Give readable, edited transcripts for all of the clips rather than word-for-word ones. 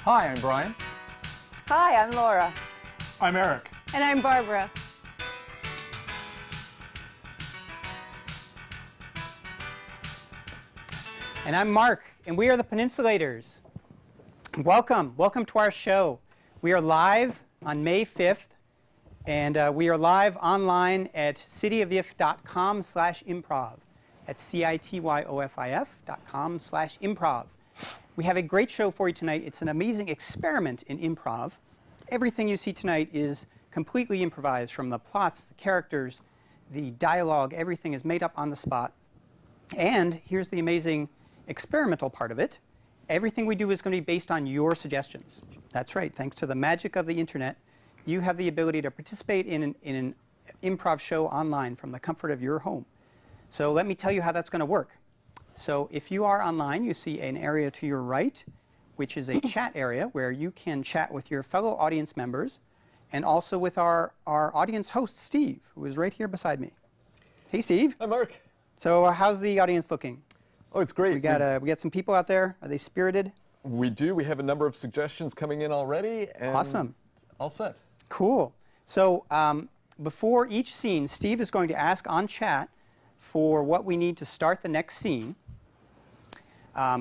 Hi, I'm Brian. Hi, I'm Laura. I'm Eric. And I'm Barbara. And I'm Mark, and we are the Peninsulators. Welcome to our show. We are live on May 5th, and we are live online at cityofif.com/improv, at cityofif.com/improv. We have a great show for you tonight. It's an amazing experiment in improv. Everything you see tonight is completely improvised, from the plots, the characters, the dialogue. Everything is made up on the spot. And here's the amazing experimental part of it. Everything we do is going to be based on your suggestions. That's right. Thanks to the magic of the internet, you have the ability to participate in an improv show online from the comfort of your home. So let me tell you how that's going to work. So if you are online, you see an area to your right, which is a chat area where you can chat with your fellow audience members and also with our audience host, Steve, who is right here beside me. Hey, Steve. Hi, Mark. So how's the audience looking? Oh, it's great. We got some people out there. Are they spirited? We do. We have a number of suggestions coming in already. And awesome. All set. Cool. So before each scene, Steve is going to ask on chat for what we need to start the next scene.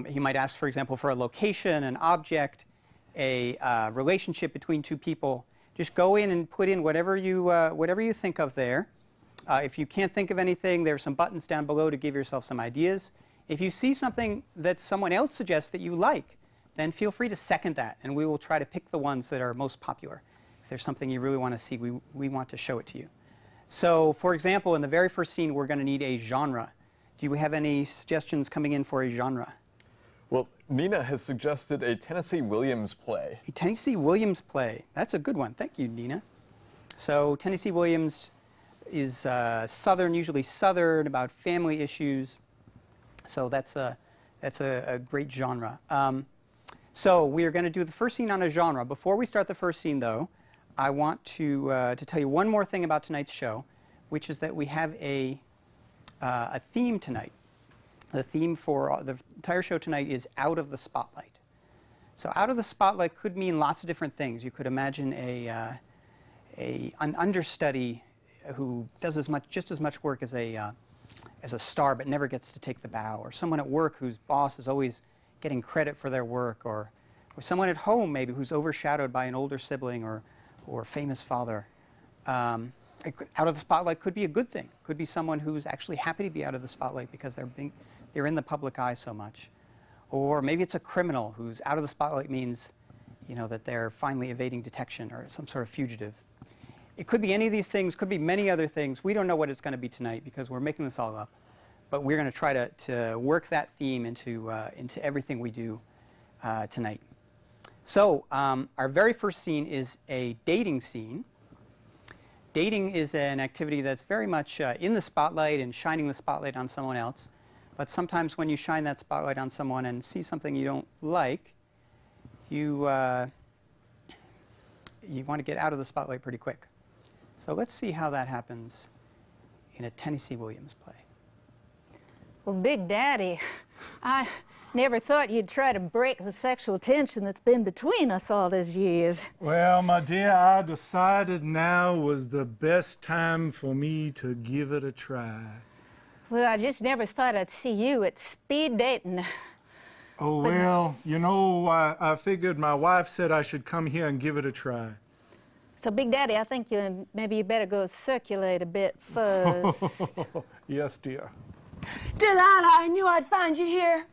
He might ask, for example, for a location, an object, a relationship between two people. Just go in and put in whatever you think of there. If you can't think of anything, there's some buttons down below to give yourself some ideas. If you see something that someone else suggests that you like, then feel free to second that, and we will try to pick the ones that are most popular. If there's something you really want to see, we want to show it to you. So, for example, in the very first scene, we're going to need a genre. Do you have any suggestions coming in for a genre? Well, Nina has suggested a Tennessee Williams play. A Tennessee Williams play. That's a good one. Thank you, Nina. So Tennessee Williams is Southern, usually Southern, about family issues. So that's a great genre. So we are going to do the first scene on a genre. Before we start the first scene, though, I want to tell you one more thing about tonight's show, which is that we have a theme tonight. The theme for the entire show tonight is Out of the Spotlight. So out of the spotlight could mean lots of different things. You could imagine an understudy who does just as much work as a star but never gets to take the bow, or someone at work whose boss is always getting credit for their work, or someone at home maybe who's overshadowed by an older sibling or famous father. Out of the spotlight could be a good thing. Could be someone who's actually happy to be out of the spotlight because they're in the public eye so much. Or maybe it's a criminal who's out of the spotlight means, you know, that they're finally evading detection, or some sort of fugitive. It could be any of these things, could be many other things. We don't know what it's going to be tonight because we're making this all up. But we're going to try to work that theme into everything we do tonight. So our very first scene is a dating scene. Dating is an activity that's very much in the spotlight and shining the spotlight on someone else. But sometimes when you shine that spotlight on someone and see something you don't like, you want to get out of the spotlight pretty quick. So let's see how that happens in a Tennessee Williams play. Well, Big Daddy, I never thought you'd try to break the sexual tension that's been between us all these years. Well, my dear, I decided now was the best time for me to give it a try. Well, I just never thought I'd see you at speed dating. Oh, well, you know, I figured my wife said I should come here and give it a try. So, Big Daddy, I think maybe you better go circulate a bit first. Yes, dear. Delilah, I knew I'd find you here.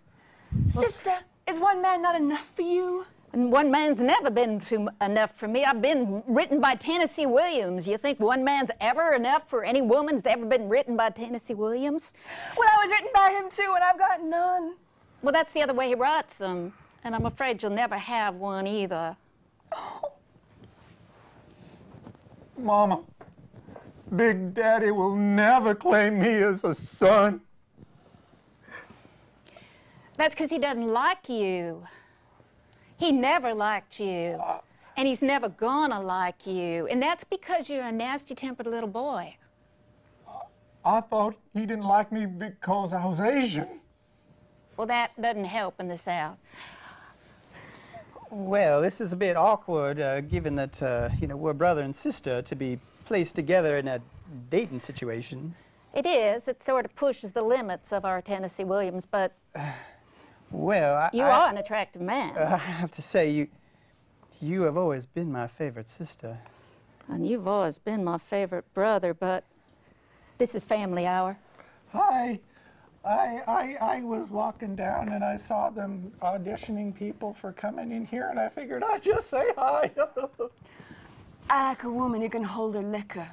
Sister, is one man not enough for you? And one man's never been enough for me. I've been written by Tennessee Williams. You think one man's ever enough for any woman that's ever been written by Tennessee Williams? Well, I was written by him too, and I've got none. Well, that's the other way he writes them. And I'm afraid you'll never have one either. Oh. Mama, Big Daddy will never claim me as a son. That's because he doesn't like you. He never liked you. And he's never gonna like you. And that's because you're a nasty-tempered little boy. I thought he didn't like me because I was Asian. Well, that doesn't help in the South. Well, this is a bit awkward, given that, you know, we're brother and sister, to be placed together in a dating situation. It is. It sort of pushes the limits of our Tennessee Williams, but Well, you are an attractive man. I have to say, you have always been my favorite sister. And you've always been my favorite brother, but this is family hour. Hi. I was walking down and I saw them auditioning people for coming in here, and I figured I'd just say hi. I like a woman who can hold her liquor.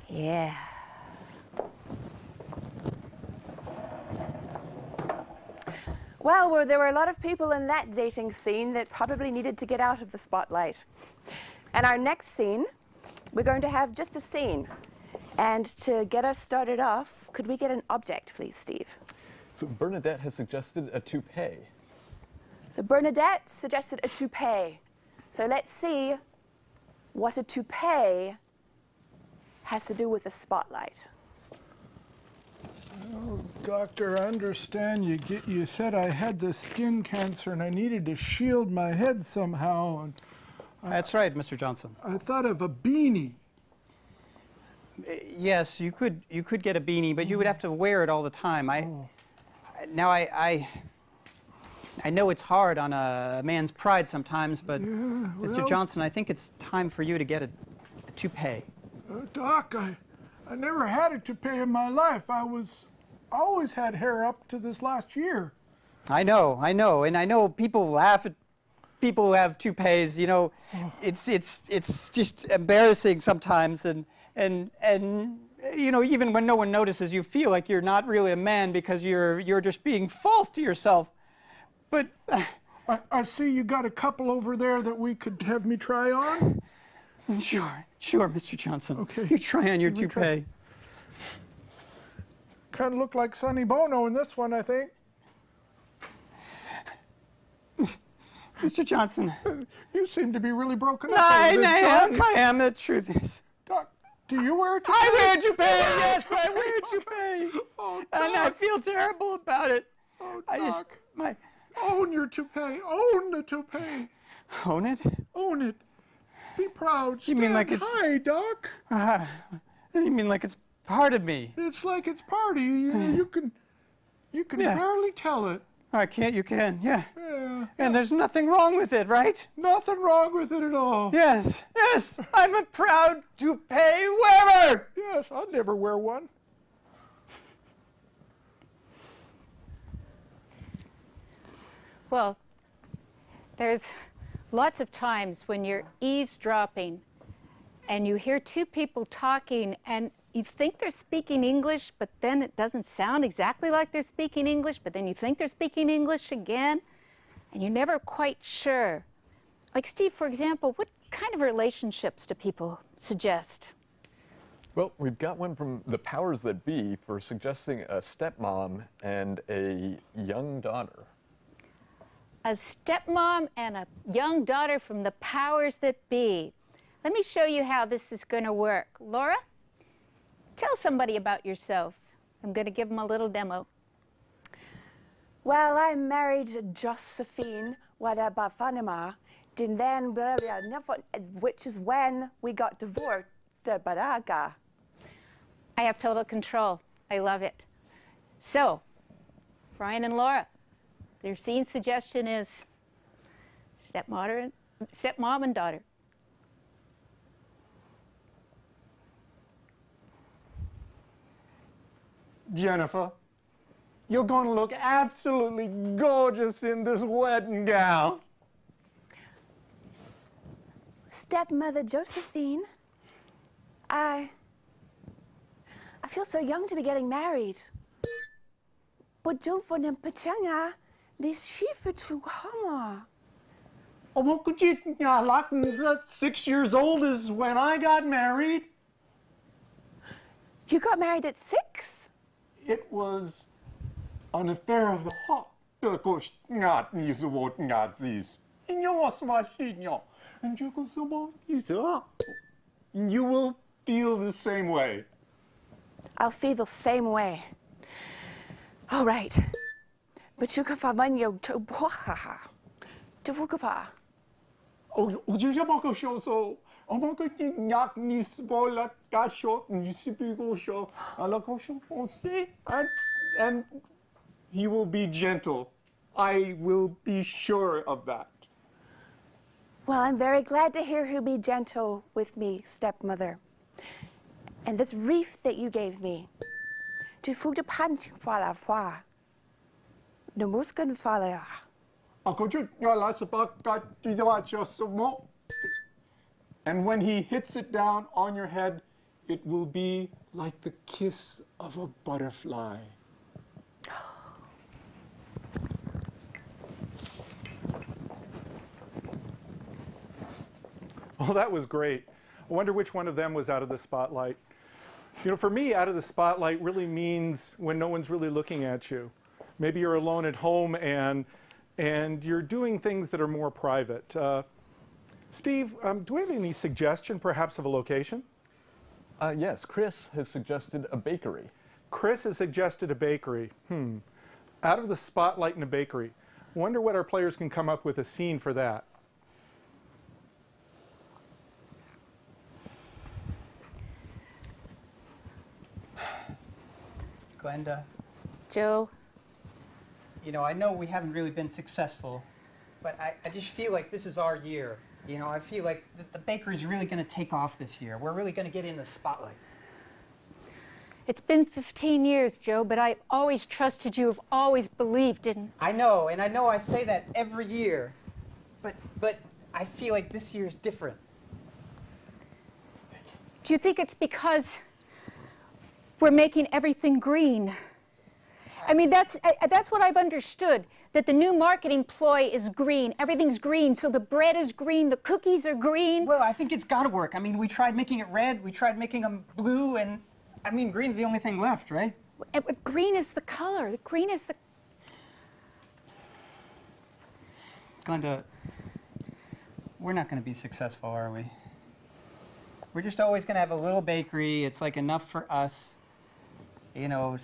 Yeah. Well, there were a lot of people in that dating scene that probably needed to get out of the spotlight. And our next scene, we're going to have just a scene. And to get us started off, could we get an object, please, Steve? So Bernadette has suggested a toupee. So Bernadette suggested a toupee. So let's see what a toupee has to do with the spotlight. Oh, doctor, I understand you said I had the skin cancer and I needed to shield my head somehow. And That's right, Mr. Johnson. I thought of a beanie. Yes, you could get a beanie, but you would have to wear it all the time. I know it's hard on a man's pride sometimes, but Mr. Johnson, I think it's time for you to get a toupee. Doc, I never had a toupee in my life. I always had hair up to this last year. I know, and I know people laugh at people who have toupees. You know, it's just embarrassing sometimes, and you know, even when no one notices, you feel like you're not really a man because you're just being false to yourself. But I see you got a couple over there that we could have me try on. Sure, Mr. Johnson. Okay. You try on your toupee. Kind of look like Sonny Bono in this one, I think. Mr. Johnson. You seem to be really broken up. I over this, Doc. am. The truth is. Doc, do you wear a toupee? I wear a toupee. Yes, I wear a toupee. Oh, And I Doc. feel terrible about it. Oh, I just Doc. Own your toupee. Own the toupee. own it. Own it. Be proud. You mean Stand like it's- high, Doc. You mean like it's part of me? It's like it's party. You can Yeah. barely tell it. I can't. You can. Yeah. Yeah. And there's nothing wrong with it, right? Nothing wrong with it at all. Yes. Yes. I'm a proud toupee wearer. Yes, I'd never wear one. Well, there's lots of times when you're eavesdropping and you hear two people talking and you think they're speaking English, but then it doesn't sound exactly like they're speaking English, but then you think they're speaking English again, and you're never quite sure. Like Steve, for example, what kind of relationships do people suggest? Well, we've got one from the powers that be for suggesting a stepmom and a young daughter. A stepmom and a young daughter from the powers that be. Let me show you how this is going to work. Laura, tell somebody about yourself. I'm going to give them a little demo. Well, I married Josephine Wadabafanima, which is when we got divorced. Baraga. I have total control. I love it. So, Brian and Laura, their scene suggestion is stepmom and daughter. Jennifer, you're going to look absolutely gorgeous in this wedding gown. Stepmother Josephine, I feel so young to be getting married. But don't for them pachanga, this schiffe to hammer. Oh, could you, 6 years old is when I got married. You got married at 6? It was an affair of the heart. You will feel the same way. I'll feel the same way. All right. But you can find your Du Fugapa. 우주셔먹으셔서 어머니 약니스볼라 가쇼 니스비고쇼 알아고쇼 and he will be gentle. I will be sure of that. Well, I'm very glad to hear he'll be gentle with me, stepmother. And this wreath that you gave me, du Fugapa la foi. No muskan falea. And when he hits it down on your head, it will be like the kiss of a butterfly. Well, that was great. I wonder which one of them was out of the spotlight. You know, for me, out of the spotlight really means when no one's really looking at you. Maybe you're alone at home and you're doing things that are more private. Steve, do we have any suggestion, perhaps, of a location? Yes, Chris has suggested a bakery. Chris has suggested a bakery. Out of the spotlight in a bakery. Wonder what our players can come up with a scene for that. Glenda, Joe, you know, I know we haven't really been successful, but I just feel like this is our year. You know, I feel like the bakery's really going to take off this year. We're really going to get in the spotlight. it's been 15 years, Joe, but I've always trusted you, have always believed in. I know, and I know I say that every year, but I feel like this year's different. Do you think it's because we're making everything green? I mean, that's what I've understood, that the new marketing ploy is green. Everything's green, so the bread is green, the cookies are green. Well, I think it's got to work. I mean, we tried making it red, we tried making them blue, and I mean, green's the only thing left, right? But green is the color. Green is the... Glenda, we're not going to be successful, are we? We're just always going to have a little bakery. It's like enough for us, you know,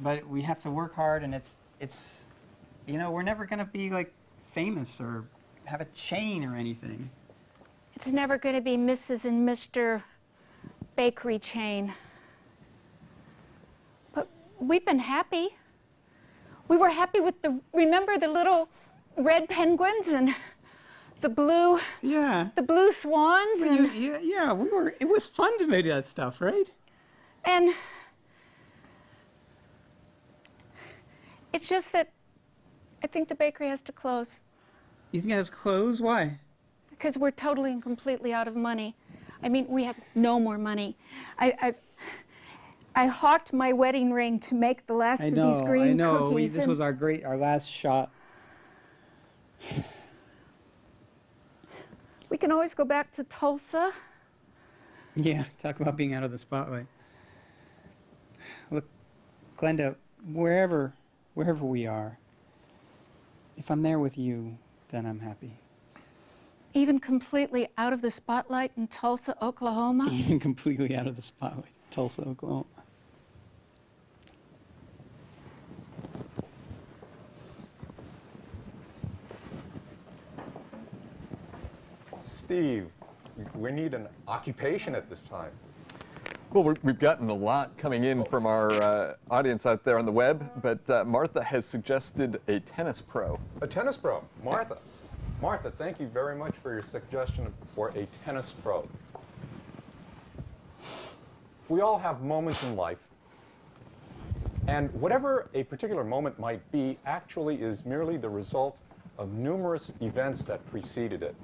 but we have to work hard, and it's you know, we're never going to be like famous or have a chain or anything. It's never going to be Mrs. and Mr. Bakery Chain. But we've been happy. We were happy with remember the little red penguins and the blue swans? Well, yeah, we were, it was fun to make that stuff, right? And it's just that I think the bakery has to close. You think it has to close? Why? Because we're totally and completely out of money. I mean, we have no more money. I hawked my wedding ring to make the last of these green cookies. This was our last shot. We can always go back to Tulsa. Yeah, talk about being out of the spotlight. Look, Glenda, wherever we are, if I'm there with you, then I'm happy. Even completely out of the spotlight in Tulsa, Oklahoma? Even completely out of the spotlight, Tulsa, Oklahoma. Steve, we need an occupation at this time. Well, we've gotten a lot coming in from our audience out there on the web, but Martha has suggested a tennis pro. A tennis pro, Martha. Martha, thank you very much for your suggestion for a tennis pro. We all have moments in life, and whatever a particular moment might be actually is merely the result of numerous events that preceded it.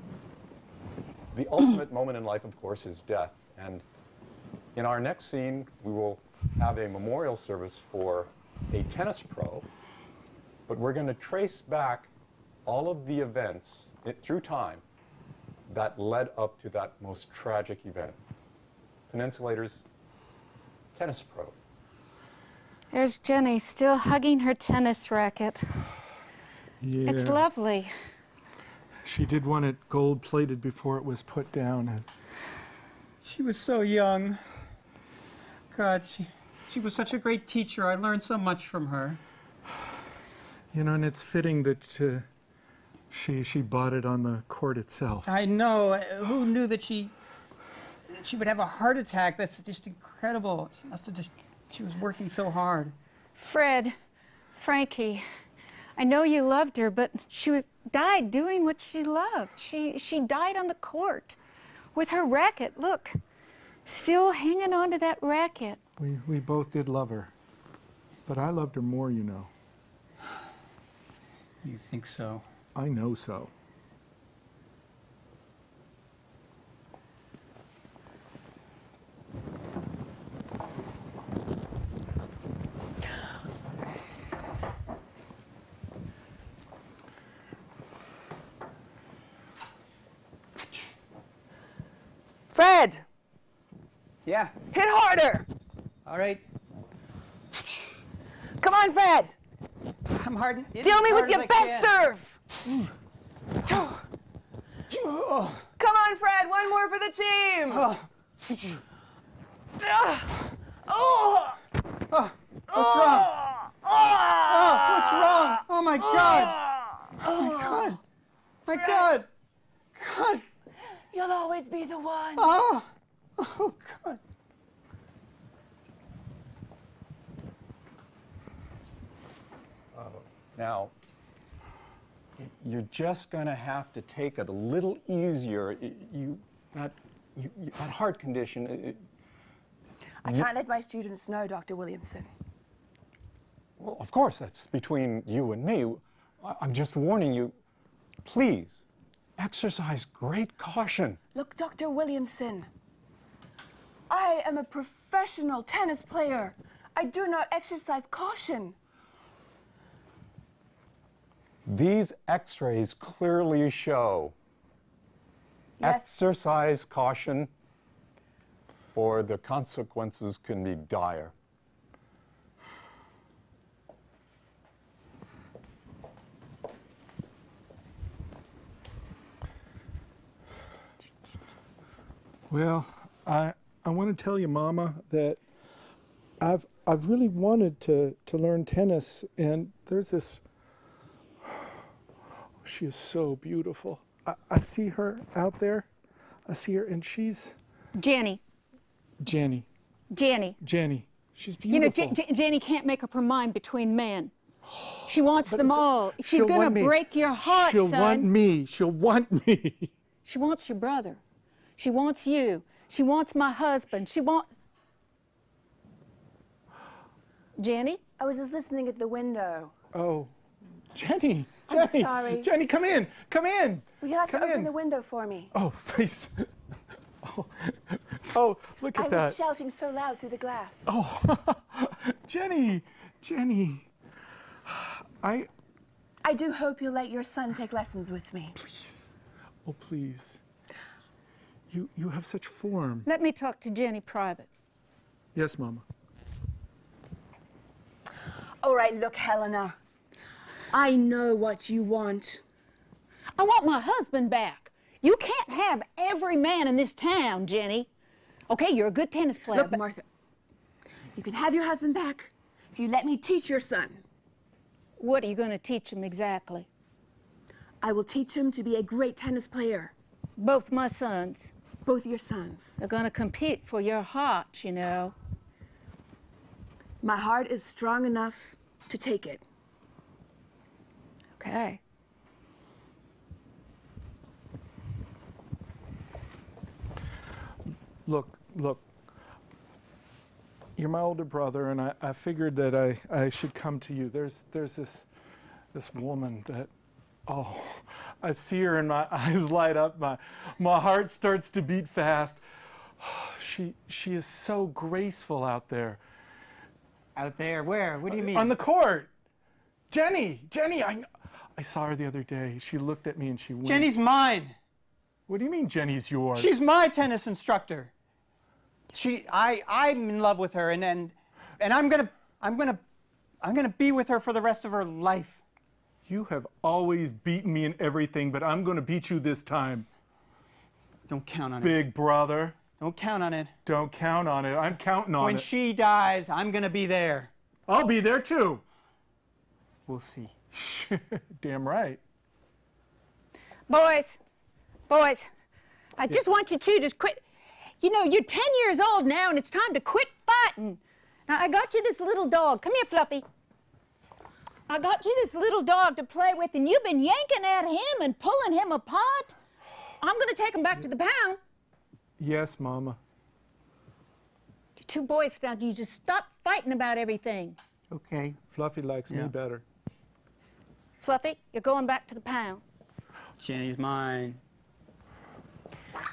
The ultimate moment in life, of course, is death, and in our next scene, we will have a memorial service for a tennis pro, but we're going to trace back all of the events through time that led up to that most tragic event. Peninsulators, tennis pro. There's Jenny still hugging her tennis racket. Yeah. It's lovely. She did want it gold-plated before it was put down. And She was so young. God, she was such a great teacher. I learned so much from her. you know, and it's fitting that She bought it on the court itself. I know. Who knew that she would have a heart attack? That's just incredible. She must have just, she was working so hard. Fred, Frankie, I know you loved her, but she died doing what she loved. She died on the court with her racket. Look, still hanging on to that racket. We both did love her, but I loved her more, you know. You think so? I know so. Fred, Yeah. hit harder. All right. Come on, Fred. I'm hard. Deal me with your best serve. Come on, Fred. One more for the team. What's wrong? What's wrong? Oh my God! Oh my God! My God! God! You'll always be the one. Oh God! Now, you're just going to have to take it a little easier. That heart condition. I can't let my students know, Dr. Williamson. Well, of course, that's between you and me. I'm just warning you. Please, exercise great caution. Look, Dr. Williamson, I am a professional tennis player. I do not exercise caution. These x-rays clearly show Yes. exercise caution, or the consequences can be dire. Well, I want to tell you, Mama, that I've really wanted to learn tennis, and there's this. She is so beautiful. I see her out there. I see her, and she's Jenny. Jenny. Jenny. Jenny. She's You know, beautiful. Jenny can't make up her mind between men. She wants them all. She's She'll going want to me. break your heart, She'll son. want me. She'll want me. She wants your brother. She wants you. She wants my husband. She wants... Jenny? I was just listening at the window. Oh, Jenny. I'm Jenny. sorry. Jenny, come in. Come in. Will you have to Come open in. the window for me? Oh, please. Oh, look at I that. was shouting so loud through the glass. Oh, Jenny. Jenny. I do hope you'll let your son take lessons with me. Please. Oh, please. You have such form. Let me talk to Jenny private. Yes, Mama. All right, look, Helena. I know what you want. I want my husband back. You can't have every man in this town, Jenny. Okay, you're a good tennis player. Look, Martha, you can have your husband back if you let me teach your son. What are you going to teach him exactly? I will teach him to be a great tennis player. Both my sons. Both your sons. They're going to compete for your heart, you know. My heart is strong enough to take it. Okay. Look. You're my older brother, and I figured that I should come to you. There's this woman that, oh, I see her and my eyes light up. My heart starts to beat fast. She is so graceful out there. Out there? Where? What do you mean? On the court. Jenny, I saw her the other day. She looked at me and she winked. Jenny's mine. What do you mean Jenny's yours? She's my tennis instructor. I'm in love with her, and I'm gonna be with her for the rest of her life. You have always beaten me in everything, but I'm going to beat you this time. Don't count on it. Big brother. Don't count on it. Don't count on it. I'm counting on When it. she dies, I'm gonna be there. I'll be there too. We'll see. Damn right. Boys, I just want you two to quit. You know, you're 10 years old now, and it's time to quit fighting. Now, I got you this little dog. Come here, Fluffy. I got you this little dog to play with, and you've been yanking at him and pulling him apart. I'm going to take him back to the pound. Yes, Mama. You two boys, now you just stop fighting about everything. Okay. Fluffy likes me better. Fluffy, you're going back to the pound. Jenny's mine.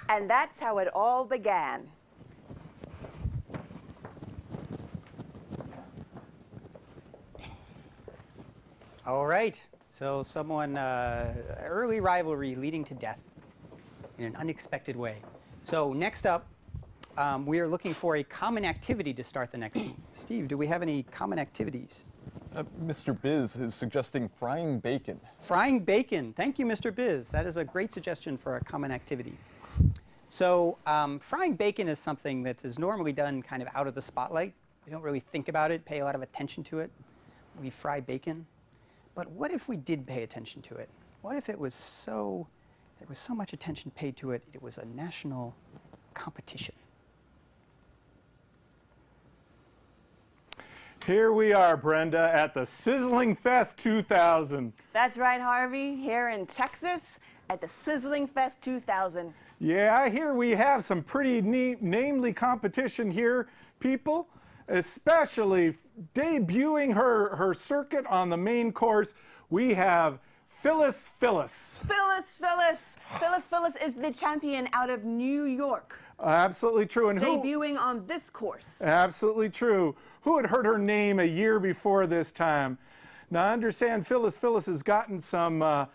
And that's how it all began. All right. So someone, early rivalry leading to death in an unexpected way. So next up, we are looking for a common activity to start the next scene. Steve, do we have any common activities? Mr. Biz is suggesting frying bacon. Frying bacon. Thank you, Mr. Biz. That is a great suggestion for a common activity. So frying bacon is something that is normally done kind of out of the spotlight. We don't really think about it, pay a lot of attention to it. We fry bacon. But what if we did pay attention to it? What if it was so, there was so much attention paid to it, it was a national competition? Here we are, Brenda, at the Sizzling Fest 2000. That's right, Harvey, here in Texas at the Sizzling Fest 2000. Yeah, I hear we have some pretty neat, namely competition here, people, especially debuting her circuit on the main course. We have Phyllis. Phyllis is the champion out of New York. Absolutely true. And debuting on this course. Absolutely true. Who had heard her name a year before this time? Now, I understand Phyllis has gotten some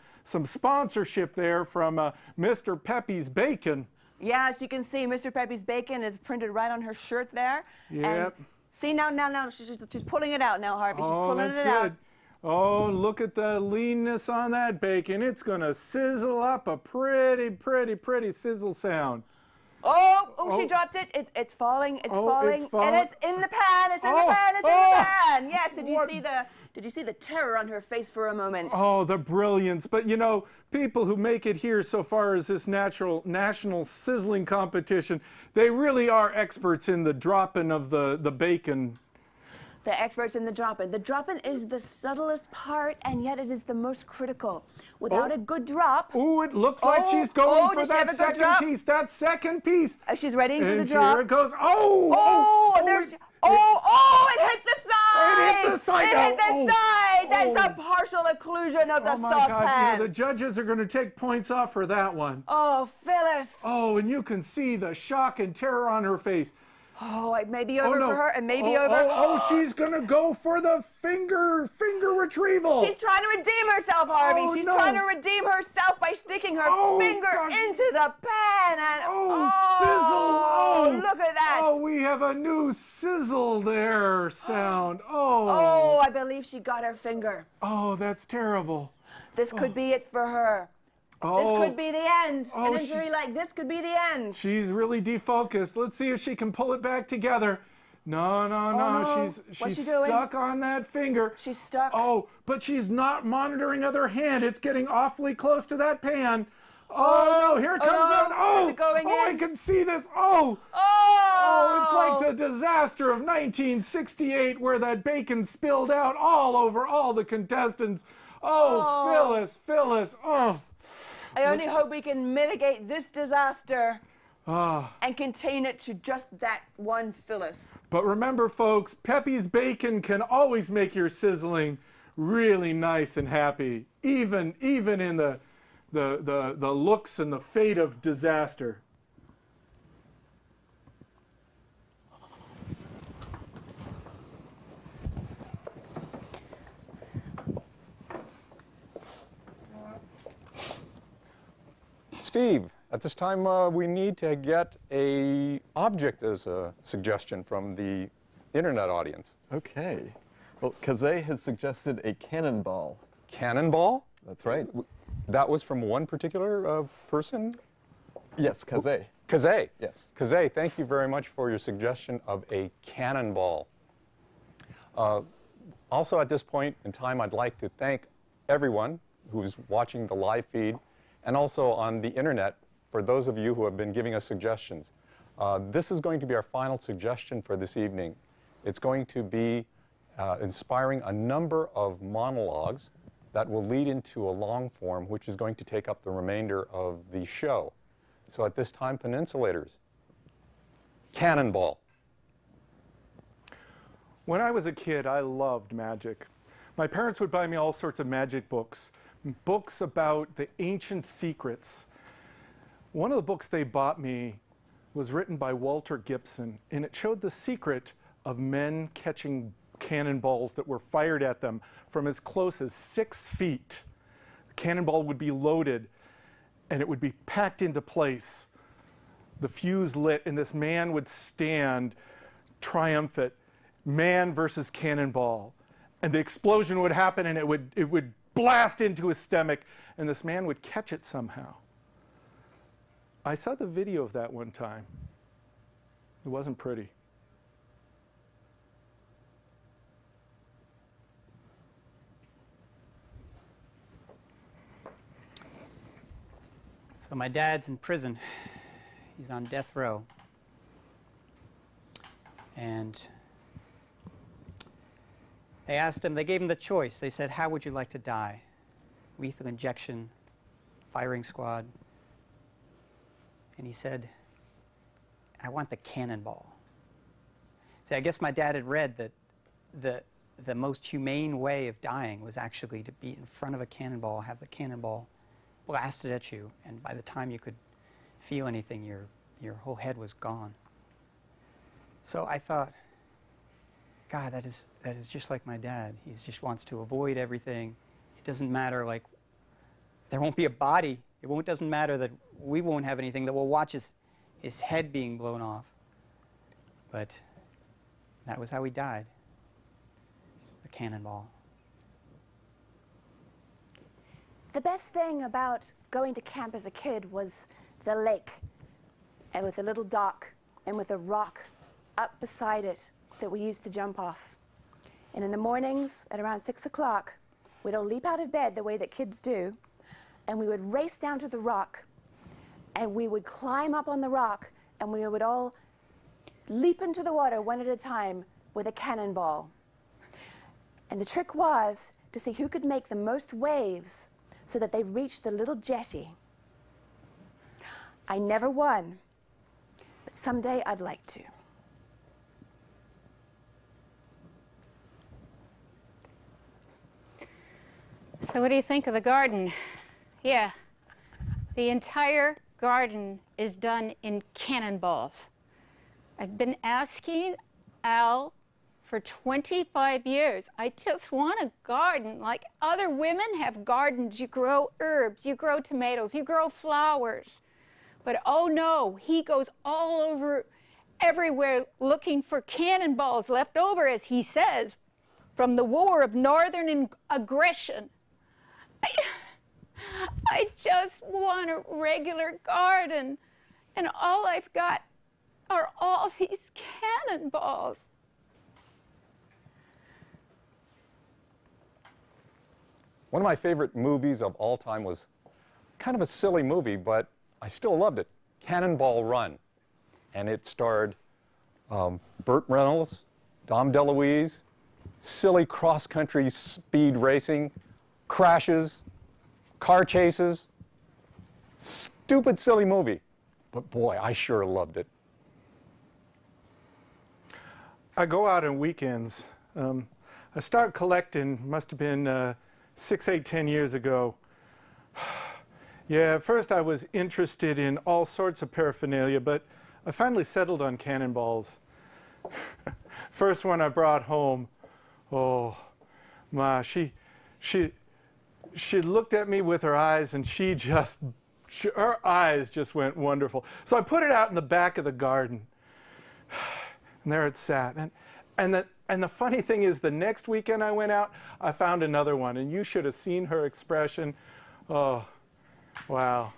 sponsorship there from Mr. Pepe's Bacon. Yeah, as you can see, Mr. Pepe's Bacon is printed right on her shirt there. Yep. And see, now, she's pulling it out now, Harvey. She's pulling that's it good. out. Oh, look at the leanness on that bacon. It's going to sizzle up a pretty sizzle sound. Oh, she dropped it. It's falling. It's falling. And it's in the pan. It's in the pan. It's in the pan. Yes. Did you see the terror on her face for a moment? Oh, the brilliance. But you know, people who make it here so far as this national sizzling competition, they really are experts in the dropping of the bacon. The experts in the drop-in. The drop-in is the subtlest part, and yet it is the most critical. Without a good drop... Oh, it looks like she's going for that second piece. That second piece. She's ready for the drop. Here it goes. It hit the side! It hit the side! It hit the side! That's a partial occlusion of the saucepan. God, the judges are going to take points off for that one. Oh, Phyllis. Oh, and you can see the shock and terror on her face. Oh, it may be over for her, and maybe over. She's gonna go for the finger retrieval. She's trying to redeem herself, Harvey. She's trying to redeem herself by sticking her finger into the pan. And sizzle! Look at that! Oh, we have a new sizzle there sound. Oh, I believe she got her finger. Oh, that's terrible. This could be it for her. This could be the end. An injury like this could be the end. She's really defocused. Let's see if she can pull it back together. No. She's stuck on that finger. She's stuck. Oh, but she's not monitoring other hand. It's getting awfully close to that pan. Oh, no, here it comes out. Is it going in? I can see this. It's like the disaster of 1968 where that bacon spilled out all over all the contestants. Phyllis. I only hope we can mitigate this disaster and contain it to just that one Phyllis. But remember, folks, Pepe's Bacon can always make your sizzling really nice and happy, even in the looks and the fate of disaster. Steve, at this time we need to get an object as a suggestion from the internet audience. Okay. Well, Kazay has suggested a cannonball. Cannonball? That's right. That was from one particular person? Yes, Kazay. Kazay? Yes. Kazay, thank you very much for your suggestion of a cannonball. Also at this point in time, I'd like to thank everyone who's watching the live feed and also on the internet for those of you who have been giving us suggestions. This is going to be our final suggestion for this evening. It's going to be inspiring a number of monologues that will lead into a long form, which is going to take up the remainder of the show. So at this time, Peninsulators, Cannonball. When I was a kid, I loved magic. My parents would buy me all sorts of magic books, books about the ancient secrets. One of the books they bought me was written by Walter Gibson, and it showed the secret of men catching cannonballs that were fired at them from as close as 6 feet. The cannonball would be loaded, and it would be packed into place. The fuse lit, and this man would stand triumphant, man versus cannonball. And the explosion would happen, and it would blast into his stomach, and this man would catch it somehow. I saw the video of that one time. It wasn't pretty. So my dad's in prison. He's on death row. And they asked him, they gave him the choice. They said, how would you like to die? Lethal injection, firing squad. And he said, I want the cannonball. See, I guess my dad had read that the most humane way of dying was actually to be in front of a cannonball, have the cannonball blasted at you, and by the time you could feel anything, your whole head was gone. So I thought, God, that is just like my dad. He just wants to avoid everything. It doesn't matter, like, there won't be a body. It doesn't matter that we won't have anything, that we'll watch his head being blown off. But that was how he died. The cannonball. The best thing about going to camp as a kid was the lake, and with a little dock, and with a rock up beside it that we used to jump off. And in the mornings at around 6 o'clock, we'd all leap out of bed the way that kids do, and we would race down to the rock, and we would climb up on the rock, and we would all leap into the water one at a time with a cannonball. And the trick was to see who could make the most waves so that they reached the little jetty. I never won, but someday I'd like to. So what do you think of the garden? Yeah, the entire garden is done in cannonballs. I've been asking Al for 25 years. I just want a garden like other women have gardens. You grow herbs, you grow tomatoes, you grow flowers. But oh no, he goes all over everywhere looking for cannonballs left over, as he says, from the war of northern aggression. I just want a regular garden, and all I've got are all these cannonballs. One of my favorite movies of all time was kind of a silly movie, but I still loved it, Cannonball Run. And it starred Burt Reynolds, Dom DeLuise, silly cross-country speed racing, crashes, car chases. Stupid, silly movie. But boy, I sure loved it. I go out on weekends. I started collecting, must have been 6, 8, 10 years ago. Yeah, at first I was interested in all sorts of paraphernalia, but I finally settled on cannonballs. First one I brought home, oh, Ma, she looked at me with her eyes, and her eyes just went wonderful. So I put it out in the back of the garden, and there it sat. And the funny thing is, the next weekend I went out, I found another one, and you should have seen her expression. Oh, wow.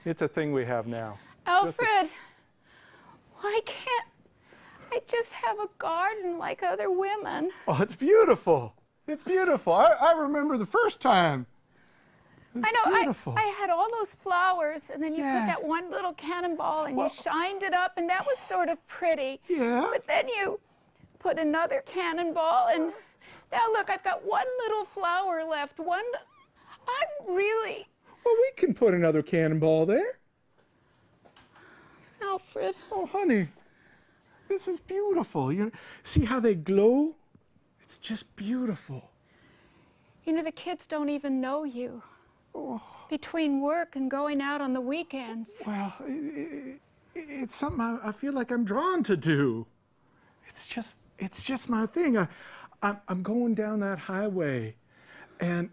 It's a thing we have now. Alfred, why can't I just have a garden like other women? Oh, it's beautiful. It's beautiful. I remember the first time. I know. Beautiful. I had all those flowers, and then you Yeah. put that one little cannonball, and Well- you shined it up, and that was sort of pretty. Yeah. But then you put another cannonball, and now look, I've got one little flower left. I'm really, Well, we can put another cannonball there. Alfred. Oh, honey, this is beautiful. You see how they glow? It's just beautiful. You know, the kids don't even know you. Between work and going out on the weekends. Well, it's something I feel like I'm drawn to do. It's just my thing. I'm going down that highway, and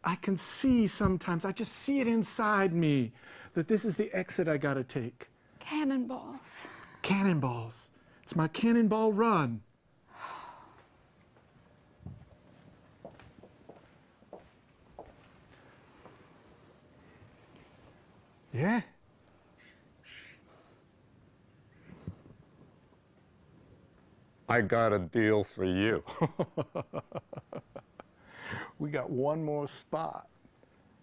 I can see sometimes, I just see it inside me, that this is the exit I gotta take. Cannonballs. Cannonballs. It's my cannonball run. Yeah. I got a deal for you. We got one more spot.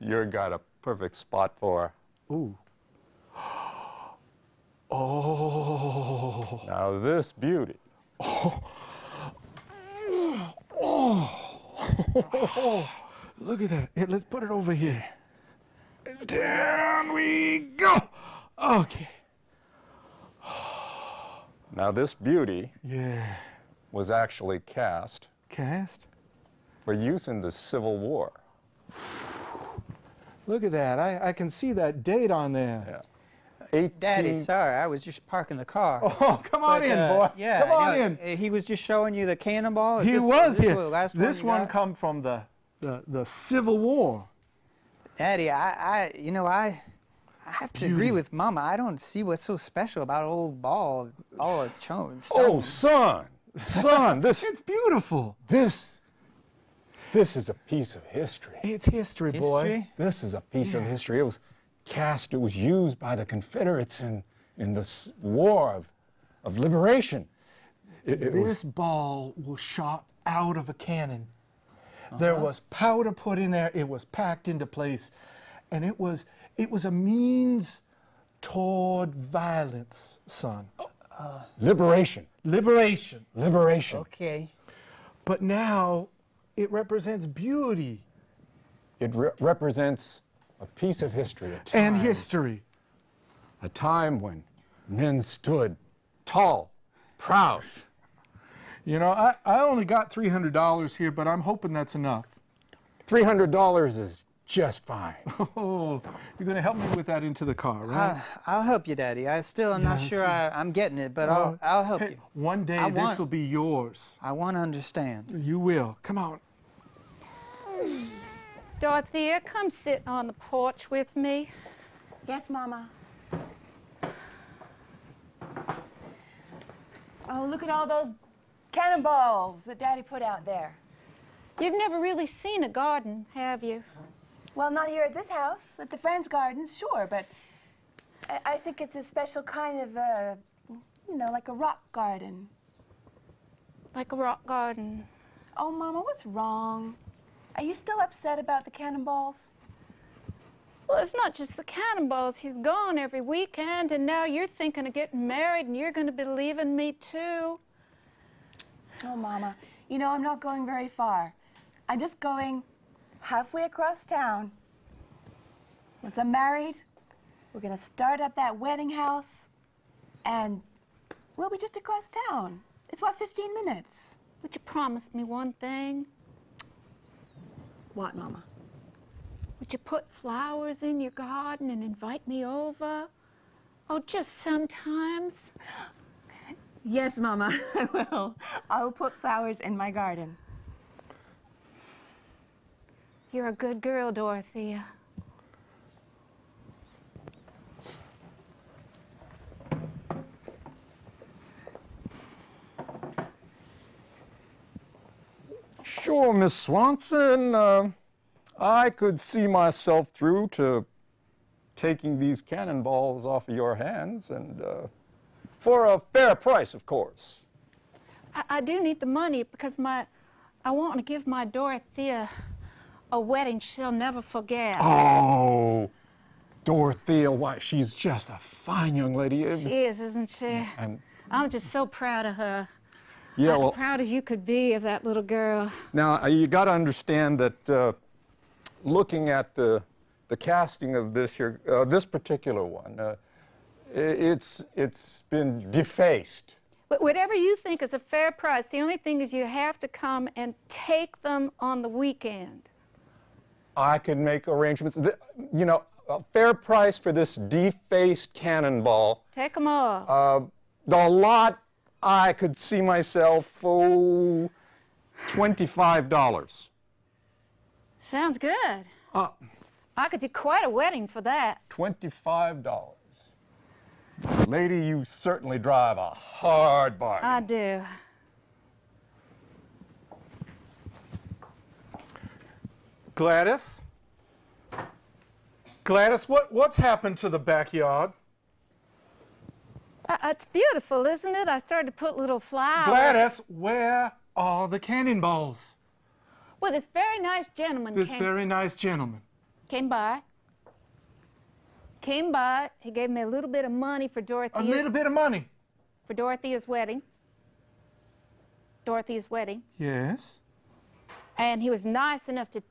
You've got a perfect spot for. Ooh. Oh. Now this beauty. Look at that. Here, let's put it over here. Down we go. Okay. Now this beauty Yeah. was actually cast Cast. for use in the Civil War. Look at that. I can see that date on there. Yeah. Daddy, sorry, I was just parking the car. Oh, come on But, in, boy. Yeah, Come on no, in. He was just showing you the cannonball. Is He this- was is this here. the last This you one got? come from the Civil War. Daddy, I have to agree Beauty. with Mama. I don't see what's so special about old ball of stone. Oh, son, this It's beautiful. this is a piece of history. It's history, boy. History? This is a piece of history. It was cast. It was used by the Confederates in the war of liberation. It was This ball was shot out of a cannon. There was powder put in there. It was packed into place, and it was a means toward violence, son. liberation. Liberation. Liberation. Okay. But now it represents beauty It represents a piece of history. A time, and history. A time when men stood tall, proud. You know, I only got $300 here, but I'm hoping that's enough. $300 is just fine. Oh, you're going to help me with that into the car, right? I'll help you, Daddy. I still am not Yeah, sure that's I'm getting it, but Well, I'll help hey, you. One day I this want- will be yours. I want to understand. You will. Come on. Dorothea, come sit on the porch with me. Yes, Mama. Oh, look at all those cannonballs that Daddy put out there. You've never really seen a garden, have you? Well, not here at this house. At the Friends Gardens, sure, but I think it's a special kind of, like a rock garden. Like a rock garden. Oh, Mama, what's wrong? Are you still upset about the cannonballs? Well, it's not just the cannonballs. He's gone every weekend, and now you're thinking of getting married, and you're going to be leaving me, too. Oh, Mama, you know, I'm not going very far. I'm just going halfway across town. Once I'm married, we're going to start up that wedding house, and we'll be just across town. It's, what, 15 minutes? Would you promise me one thing? What, Mama? Would you put flowers in your garden and invite me over? Oh, just sometimes. Yes, Mama, I will. I'll put flowers in my garden. You're a good girl, Dorothea. Sure, Miss Swanson. I could see myself through to taking these cannonballs off of your hands, and for a fair price, of course. I do need the money because I want to give my Dorothea a wedding she'll never forget. Oh, Dorothea, why, she's just a fine young lady. She is, isn't she? And I'm just so proud of her. yeah, As well, proud as you could be of that little girl. Now, you got to understand that looking at the casting of this here, this particular one, it's been defaced. But whatever you think is a fair price, the only thing is you have to come and take them on the weekend. I can make arrangements. You know, a fair price for this defaced cannonball. Take them all. The lot, I could see myself, $25. Sounds good. I could do quite a wedding for that. $25. Lady, you certainly drive a hard bargain. I do. Gladys? Gladys, what's happened to the backyard? It's beautiful, isn't it? I started to put little flowers. Gladys, where are the cannonballs? Well, this very nice gentleman This very nice gentleman. came by. He gave me a little bit of money for A Dorothea's, little bit of money. for Dorothea's wedding. Dorothea's wedding. Yes. And he was nice enough to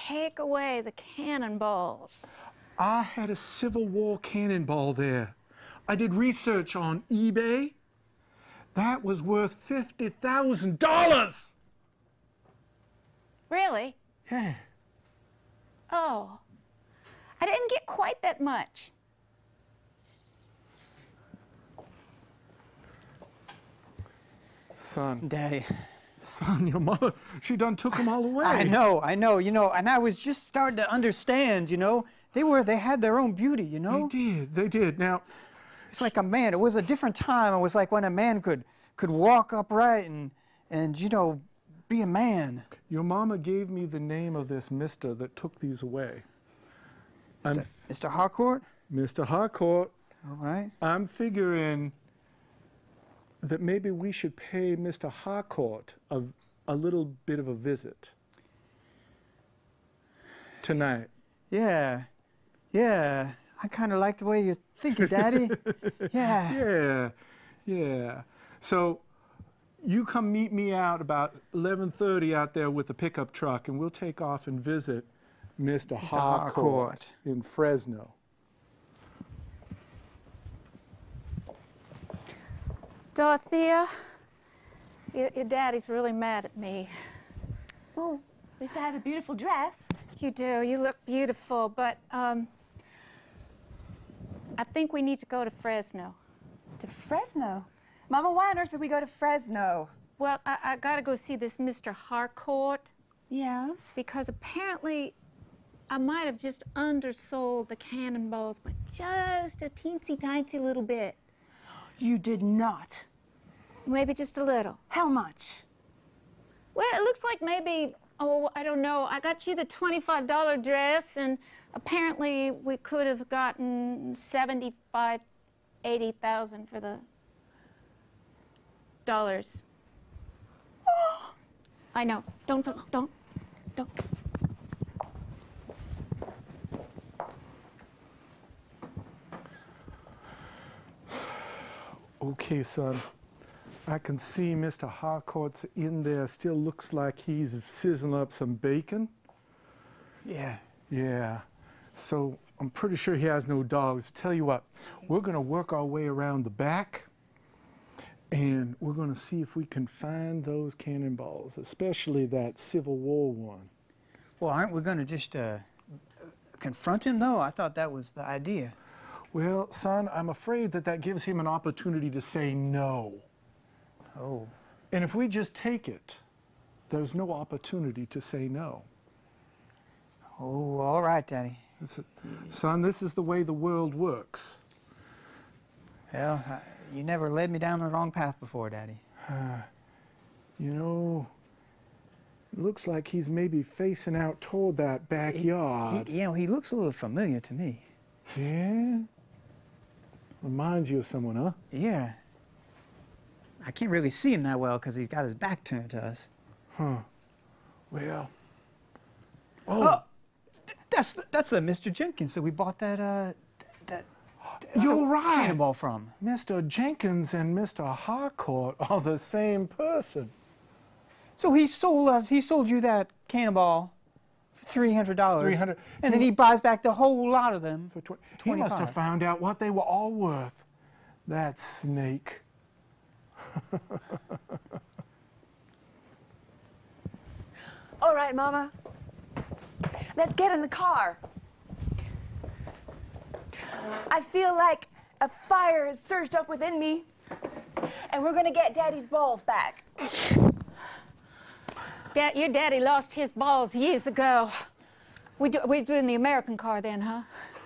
take away the cannonballs. I had a Civil War cannonball there. I did research on eBay. That was worth $50,000. Really? Yeah. Oh. I didn't get quite that much. Son, Daddy. son, your mother, she done took them all away. I know, you know, and I was just starting to understand, you know. They had their own beauty, you know. They did. Now, It's like a man. It was a different time. It was like when a man could walk upright and you know, be a man. your mama gave me the name of this mister that took these away. Mr. Harcourt? Mr. Harcourt, All right. I'm figuring that maybe we should pay Mr. Harcourt a little bit of a visit tonight. Yeah. Yeah. I kind of like the way you're thinking, Daddy. Yeah. Yeah. So you come meet me out about 11:30 out there with the pickup truck, and we'll take off and visit Mr. Harcourt Harcourt. in Fresno. Dorothea, your daddy's really mad at me. Oh, at least I have a beautiful dress. You do. You look beautiful, but I think we need to go to Fresno. To Fresno? Mama, why on earth would we go to Fresno? Well, I got to go see this Mr. Harcourt Yes. because apparently I might have just undersold the cannonballs by just a teensy-tiny little bit. You did not. Maybe just a little. How much? Well, it looks like maybe, oh, I don't know. I got you the $25 dress, and apparently we could have gotten 75, 80,000 for the dollars. I know. Don't. Okay, son. I can see Mr. Harcourt's in there. Still looks like he's sizzling up some bacon. Yeah. Yeah. So I'm pretty sure he has no dogs. Tell you what, we're going to work our way around the back, and we're going to see if we can find those cannonballs, especially that Civil War one. Well, aren't we going to just confront him, though? I thought that was the idea. Well, son, I'm afraid that gives him an opportunity to say no. Oh. And if we just take it, there's no opportunity to say no. Oh, all right, Daddy. Son, this is the way the world works. Well, you never led me down the wrong path before, Daddy. You know, it looks like he's maybe facing out toward that backyard. He looks a little familiar to me. Yeah? Reminds you of someone, huh? Yeah. I can't really see him that well because he's got his back turned to us. Huh. Well, Oh, that's the Mr. Jenkins that we bought that You're right. cannonball from. Mr. Jenkins and Mr. Harcourt are the same person. So he sold you that cannonball for $300. $300. And then he buys back the whole lot of them for He must 25. have found out what they were all worth. That snake. All right, Mama. Let's get in the car. I feel like a fire has surged up within me, and we're going to get Daddy's balls back. Your daddy lost his balls years ago. We're doing the American car then, huh?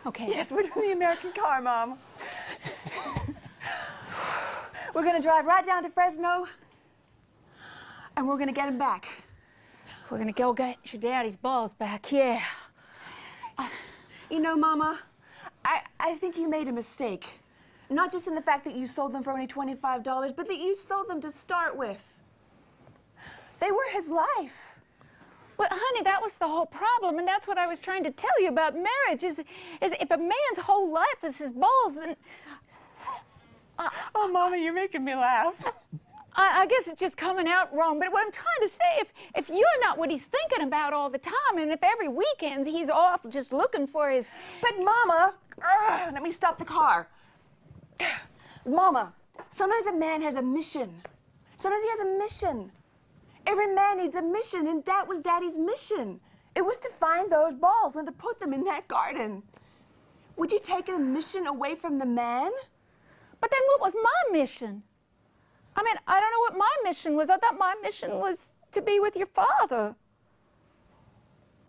Okay. Yes, we're doing the American car, Mom. We're going to drive right down to Fresno, and we're going to get him back. We're gonna go get your daddy's balls back, yeah. You know, Mama, I think you made a mistake. Not just in the fact that you sold them for only $25, but that you sold them to start with. They were his life. Well, honey, that was the whole problem, and that's what I was trying to tell you about marriage, is if a man's whole life is his balls, then... Oh, Mama, you're making me laugh. I guess it's just coming out wrong, but what I'm trying to say, if you're not what he's thinking about all the time, and if every weekend he's off just looking for his... But Mama, let me stop the car. Mama, sometimes a man has a mission. Sometimes he has a mission. Every man needs a mission, and that was Daddy's mission. It was to find those balls and to put them in that garden. Would you take the mission away from the man? But then what was my mission? I mean, I don't know what my mission was. I thought my mission was to be with your father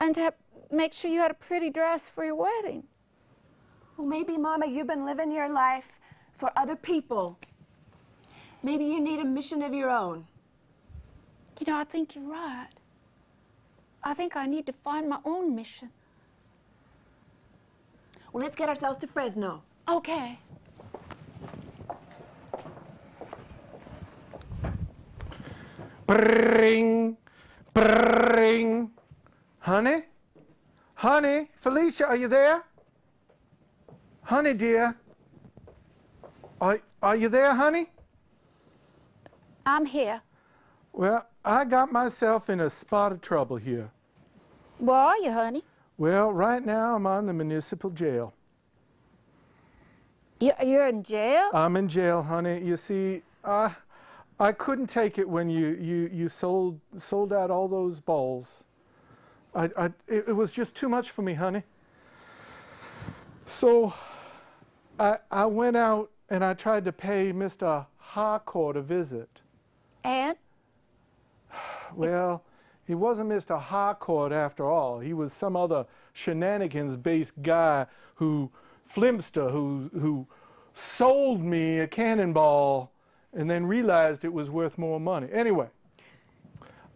and to make sure you had a pretty dress for your wedding. Well, maybe, Mama, you've been living your life for other people. Maybe you need a mission of your own. You know, I think you're right. I think I need to find my own mission. Well, let's get ourselves to Fresno. Okay. Bring, bring. Honey? Honey? Felicia, are you there? Honey, dear. Are you there, honey? I'm here. Well, I got myself in a spot of trouble here. Where are you, honey? Well, right now I'm on the municipal jail. You're in jail? I'm in jail, honey. You see, I couldn't take it when you sold out all those balls. It was just too much for me, honey. So I went out and I tried to pay Mr. Harcourt a visit. And? Well, he wasn't Mr. Harcourt after all. He was some other shenanigans-based guy flimster who sold me a cannonball and then realized it was worth more money. Anyway,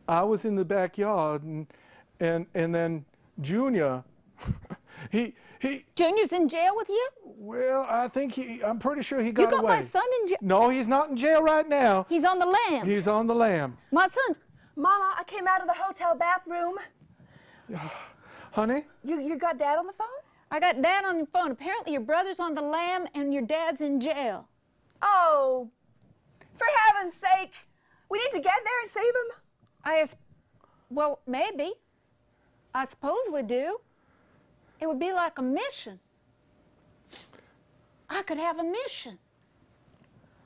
I was in the backyard and then Junior, he Junior's in jail with you? well, I'm pretty sure he got away. You got my son in jail? No, he's not in jail right now. He's on the lam. He's on the lam. My son's... Mama, I came out of the hotel bathroom. Honey? You got Dad on the phone? I got Dad on the phone. Apparently your brother's on the lam and your dad's in jail. Oh, for heaven's sake. We need to get there and save him. Well, maybe. I suppose we do. It would be like a mission. I could have a mission.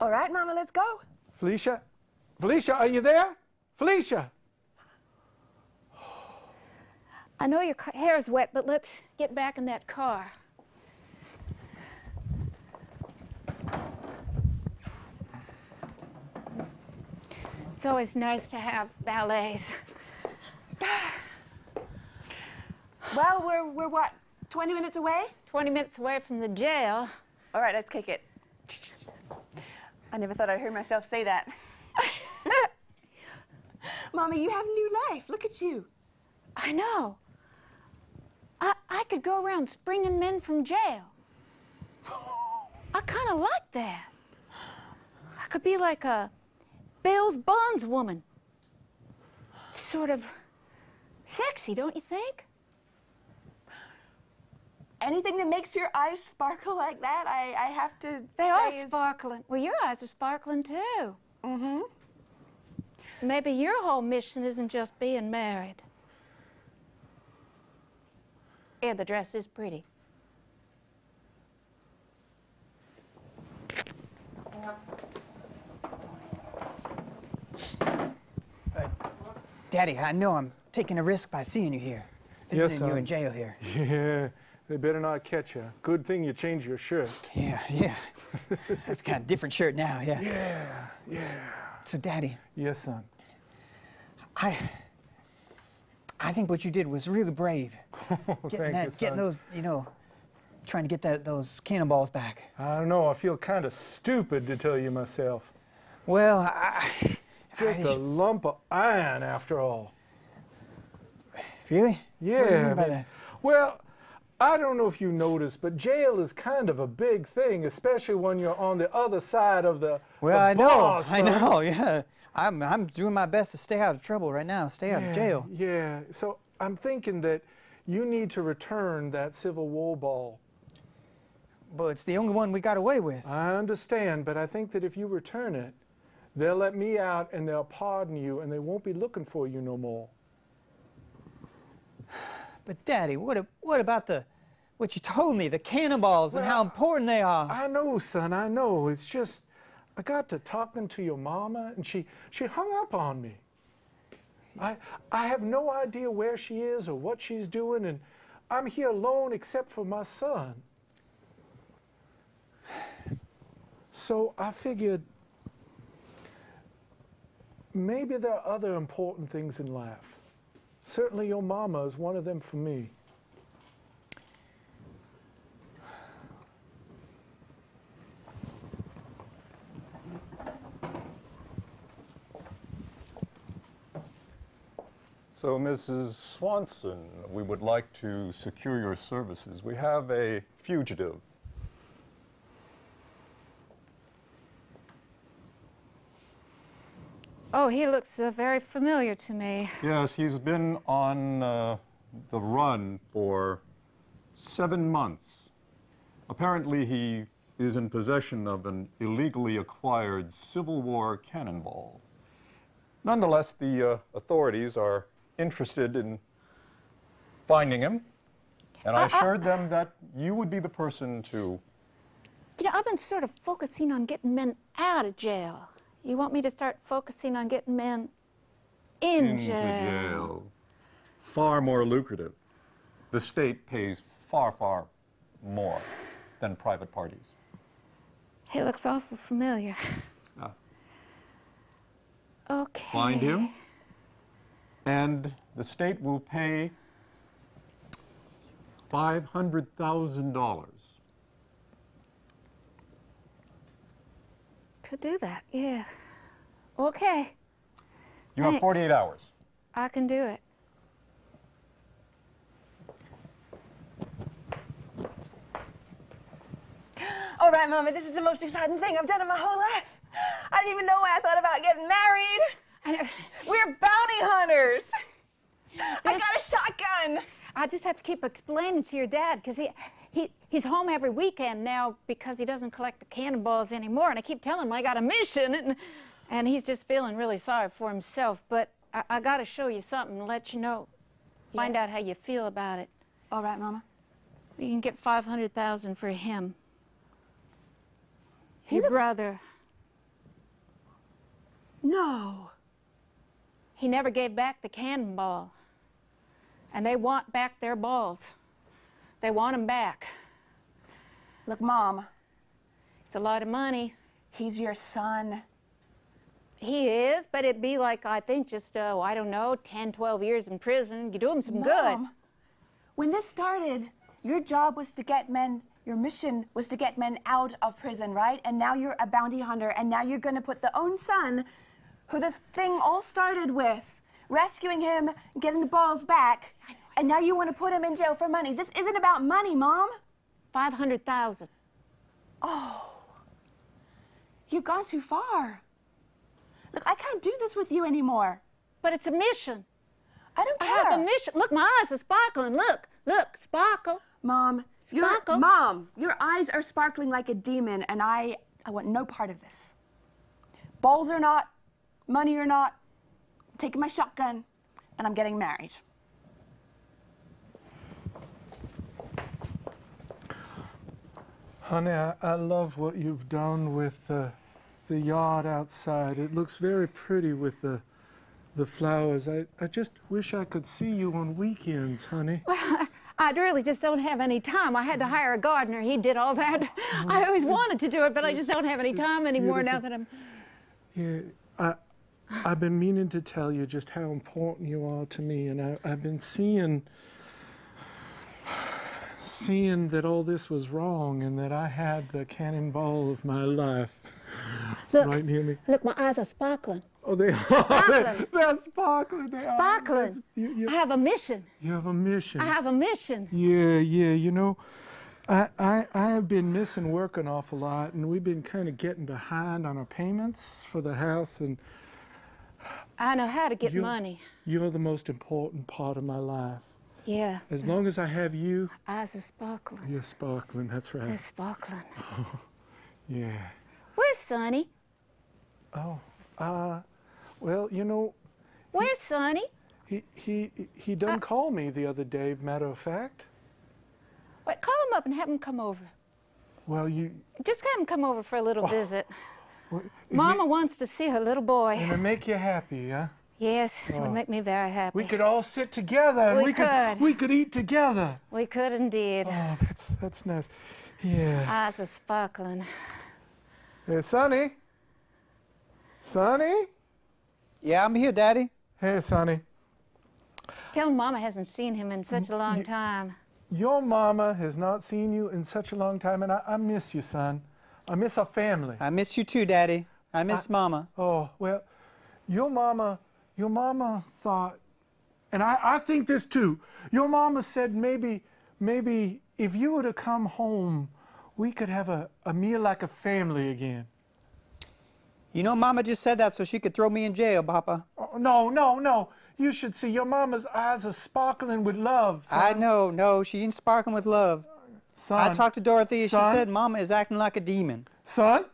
All right, Mama, let's go. Felicia? Felicia, are you there? Felicia! I know your hair's wet, but let's get back in that car. It's always nice to have valets. Well, we're what, 20 minutes away? 20 minutes away from the jail. All right, let's kick it. I never thought I'd hear myself say that. Mama, you have new life. Look at you. I know. I could go around springing men from jail. I kind of like that. I could be like a Bill's bondswoman. Sort of sexy, don't you think? anything that makes your eyes sparkle like that, I have to They say are is... sparkling. Well, your eyes are sparkling too. Mm-hmm. Maybe your whole mission isn't just being married. Yeah, the dress is pretty. Daddy, I know I'm taking a risk by seeing you here. Yes, Visiting you son. in jail here. Yeah, they better not catch you. Good thing you changed your shirt. Yeah. It's kind of different shirt now, yeah. Yeah. So, Daddy, Yes, son. I think what you did was really brave. Thank you, son. Getting those, trying to get those cannonballs back. I don't know, I feel kind of stupid to tell you myself. Well, Just a lump of iron after all. Really? Yeah. What do you mean by I mean, that? well, I don't know if you noticed, but jail is kind of a big thing, especially when you're on the other side of the Well, the bar, I son. know, yeah. I'm doing my best to stay out of trouble right now, stay out of jail. Yeah, so I'm thinking that you need to return that Civil War ball. Well, it's the only one we got away with. I understand, but I think that if you return it, they'll let me out and they'll pardon you and they won't be looking for you no more. But Daddy, what about what you told me, the cannonballs and how important they are? I know, son, I know. It's just, I got to talking to your mama and she hung up on me. I have no idea where she is or what she's doing, and I'm here alone except for my son. So I figured maybe there are other important things in life. Certainly your mama is one of them for me. So, Mrs. Swanson, we would like to secure your services. We have a fugitive. Oh, he looks very familiar to me. Yes, he's been on the run for 7 months. Apparently, he is in possession of an illegally acquired Civil War cannonball. Nonetheless, the authorities are interested in finding him, and I assured them that you would be the person to... I've been sort of focusing on getting men out of jail. You want me to start focusing on getting men into jail? Far more lucrative. The state pays far, far more than private parties. He looks awful familiar. Okay. Find him, and the state will pay $500,000. Could do that, yeah. Okay. You have Thanks. 48 hours. I can do it. All right, Mama, this is the most exciting thing I've done in my whole life. I didn't even know why I thought about getting married. I know. We're bounty hunters. I got a shotgun. I just have to keep explaining to your dad, because he's home every weekend now because he doesn't collect the cannonballs anymore. And I keep telling him I got a mission, and he's just feeling really sorry for himself. But I got to show you something and let you know, find out how you feel about it. All right, Mama. You can get $500,000 for him. He Your looks- brother. No. He never gave back the cannonball. And they want back their balls. They want them back. Look, Mom, It's a lot of money. he's your son. He is, but it'd be like, I think, just, I don't know, 10, 12 years in prison. You do him some good. Mom, when this started, your job was to get men, your mission was to get men out of prison, right? And now you're a bounty hunter, and now you're going to put the own son, who this thing all started with, rescuing him, getting the balls back, and now you want to put him in jail for money. This isn't about money, Mom. $500,000. Oh, you've gone too far. Look, I can't do this with you anymore. But it's a mission. I don't I care. have a mission. Look, my eyes are sparkling. Look, sparkle. Mom, Sparkle? Mom, your eyes are sparkling like a demon, and I want no part of this. Balls or not, money or not, I'm taking my shotgun, and I'm getting married. Honey, I love what you've done with the yard outside. It looks very pretty with the flowers. I just wish I could see you on weekends, honey. Well, I really just don't have any time. I had to hire a gardener. He did all that. I always wanted to do it, but I just don't have any time anymore now that I'm... Yeah, I've been meaning to tell you just how important you are to me, and I've been seeing that all this was wrong and that I had the cannonball of my life right near me. Look, my eyes are sparkling. Oh, they are. Sparkling. They're sparkling. They Sparkling. Are. I have a mission. You have a mission. I have a mission. Yeah. You know, I have been missing work an awful lot, and we've been kind of getting behind on our payments for the house, and I know how to get money. You're the most important part of my life. Yeah. As long as I have you. Eyes are sparkling. You're sparkling, that's right. They're sparkling. Yeah. Where's Sonny? Oh, well, you know. Where's Sonny? He done call me the other day, matter of fact. Wait, call him up and have him come over. Well, Just have him come over for a little visit. Well, Mama wants to see her little boy. And it make you happy, huh? Yes, it would make me very happy. We could all sit together and we could eat together. We could indeed. Oh, that's nice. Yeah. Eyes are sparkling. Hey, Sonny. Sonny? Yeah, I'm here, Daddy. Hey, Sonny. Tell him Mama hasn't seen him in such a long time. Your mama has not seen you in such a long time, and I miss you, son. I miss our family. I miss you too, Daddy. I miss Mama. Oh, well, your mama thought, and I think this too, your mama said maybe if you were to come home, we could have a meal like a family again. You know, Mama just said that so she could throw me in jail, Papa. Oh, no. You should see your mama's eyes are sparkling with love, son. I know, no, she ain't sparkling with love. Son, I talked to Dorothea. son, She said Mama is acting like a demon. Son,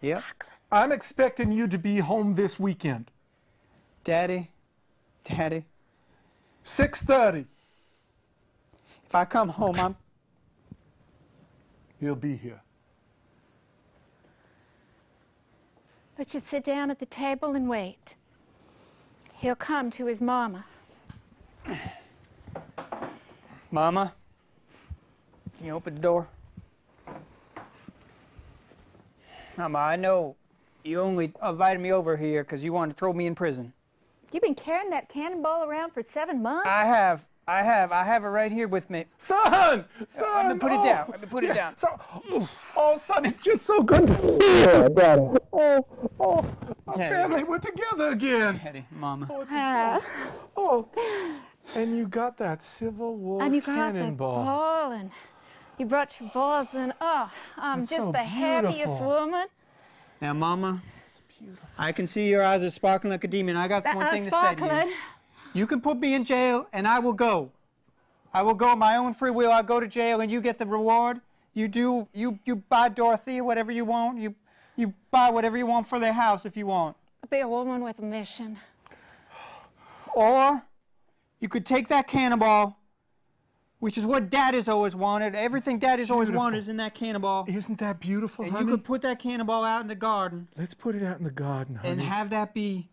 Yep. I'm expecting you to be home this weekend. Daddy. 6:30. If I come home, He'll be here. Let's just sit down at the table and wait. He'll come to his mama. Mama, can you open the door? Mama, I know you only invited me over here because you wanted to throw me in prison. You've been carrying that cannonball around for 7 months? I have it right here with me. Son! Let me put it down. Let me put it down. Son, it's just so good to see you, Daddy. Our Daddy. family, we're together again. Daddy, Mama. And you got that Civil War And you got that cannonball. ball, and you brought your balls, and I'm It's just so the happiest beautiful. woman. Now, Mama, I can see your eyes are sparkling like a demon. I got one thing to say to you. Sparkling. You can put me in jail, and I will go. I will go of my own free will. I'll go to jail, and you get the reward. You buy Dorothea whatever you want. You buy whatever you want for their house if you want. I'll be a woman with a mission. Or you could take that cannonball, which is what Daddy's always wanted. Everything Daddy's always wanted is in that cannonball. Isn't that beautiful, And honey? you could put that cannonball out in the garden Let's put it out in the garden, honey. and have that be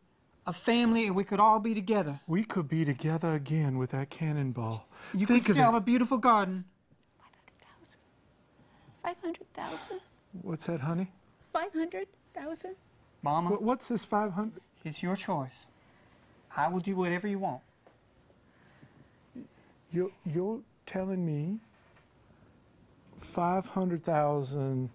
a family, and we could all be together. We could be together again with that cannonball. You Think could of still have it. a beautiful garden. 500,000? What's that, honey? 500,000? Mama, What's this 500? it's your choice. I will do whatever you want. You're telling me 500,000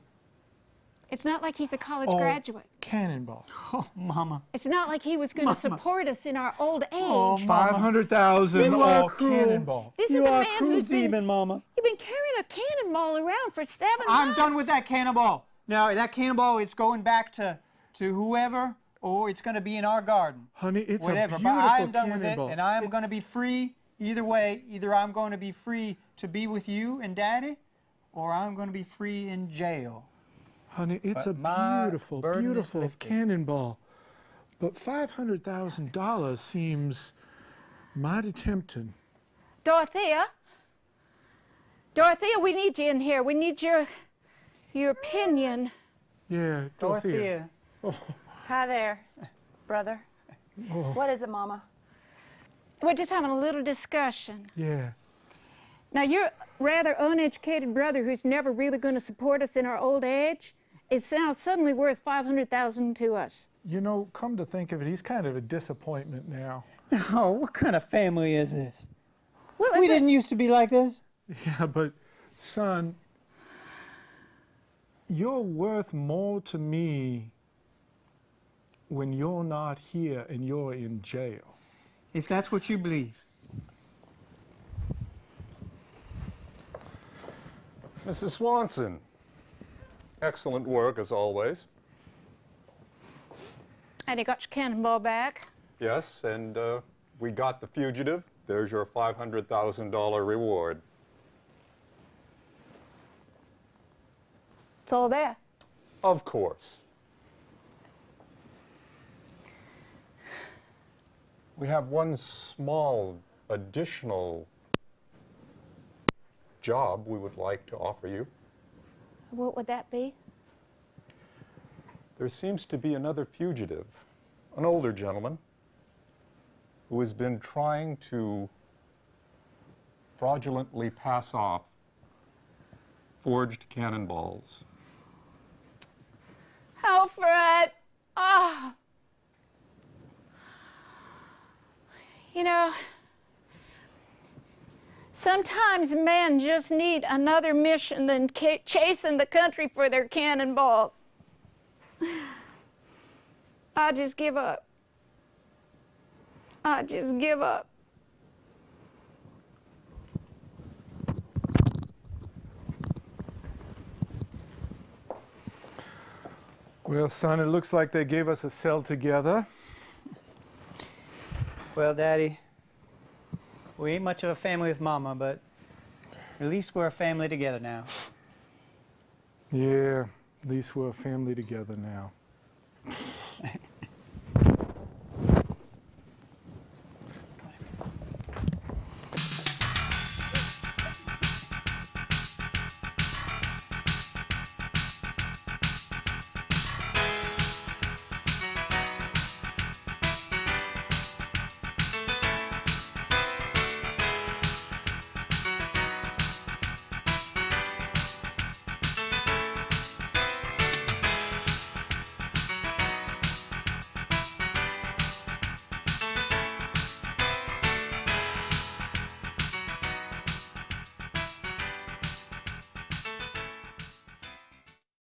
It's not like he's a college graduate. cannonball. Oh, Mama. It's not like he was going to support us in our old age. Oh, Mama. 500,000 You are all cruel. cannonball. This You is a are a man cruel who's been, demon, Mama. you've been carrying a cannonball around for 7 I'm months. done with that cannonball. Now, that cannonball is going back to whoever, or it's going to be in our garden. Honey, it's Whatever. a But beautiful I am done with it, cannonball. and I am going to be free either way. Either I'm going to be free to be with you and Daddy, or I'm going to be free in jail. Honey, it's But a my beautiful, burden is beautiful lifted. cannonball. But $500,000 seems mighty tempting. Dorothea? Dorothea, we need you in here. We need your opinion. Yeah, Dorothea. Dorothea. Hi there, brother. Oh, What is it, Mama? We're just having a little discussion. yeah. Now, your rather uneducated brother who's never really going to support us in our old age is now suddenly worth $500,000 to us. You know, come to think of it, he's kind of a disappointment now. Oh, what kind of family is this? What was We it? didn't used to be like this. Yeah, but son, you're worth more to me when you're not here and you're in jail. If that's what you believe. Mrs. Swanson, excellent work as always. And you got your cannonball back. Yes, and we got the fugitive. There's your $500,000 reward. It's all there. Of course. We have one small additional job we would like to offer you. What would that be? There seems to be another fugitive, an older gentleman, who has been trying to fraudulently pass off forged cannonballs. Alfred! Ah! You know, sometimes men just need another mission than chasing the country for their cannonballs. I just give up. I just give up. Well, son, it looks like they gave us a cell together. Well, Daddy, we ain't much of a family with Mama, but at least we're a family together now. Yeah, at least we're a family together now.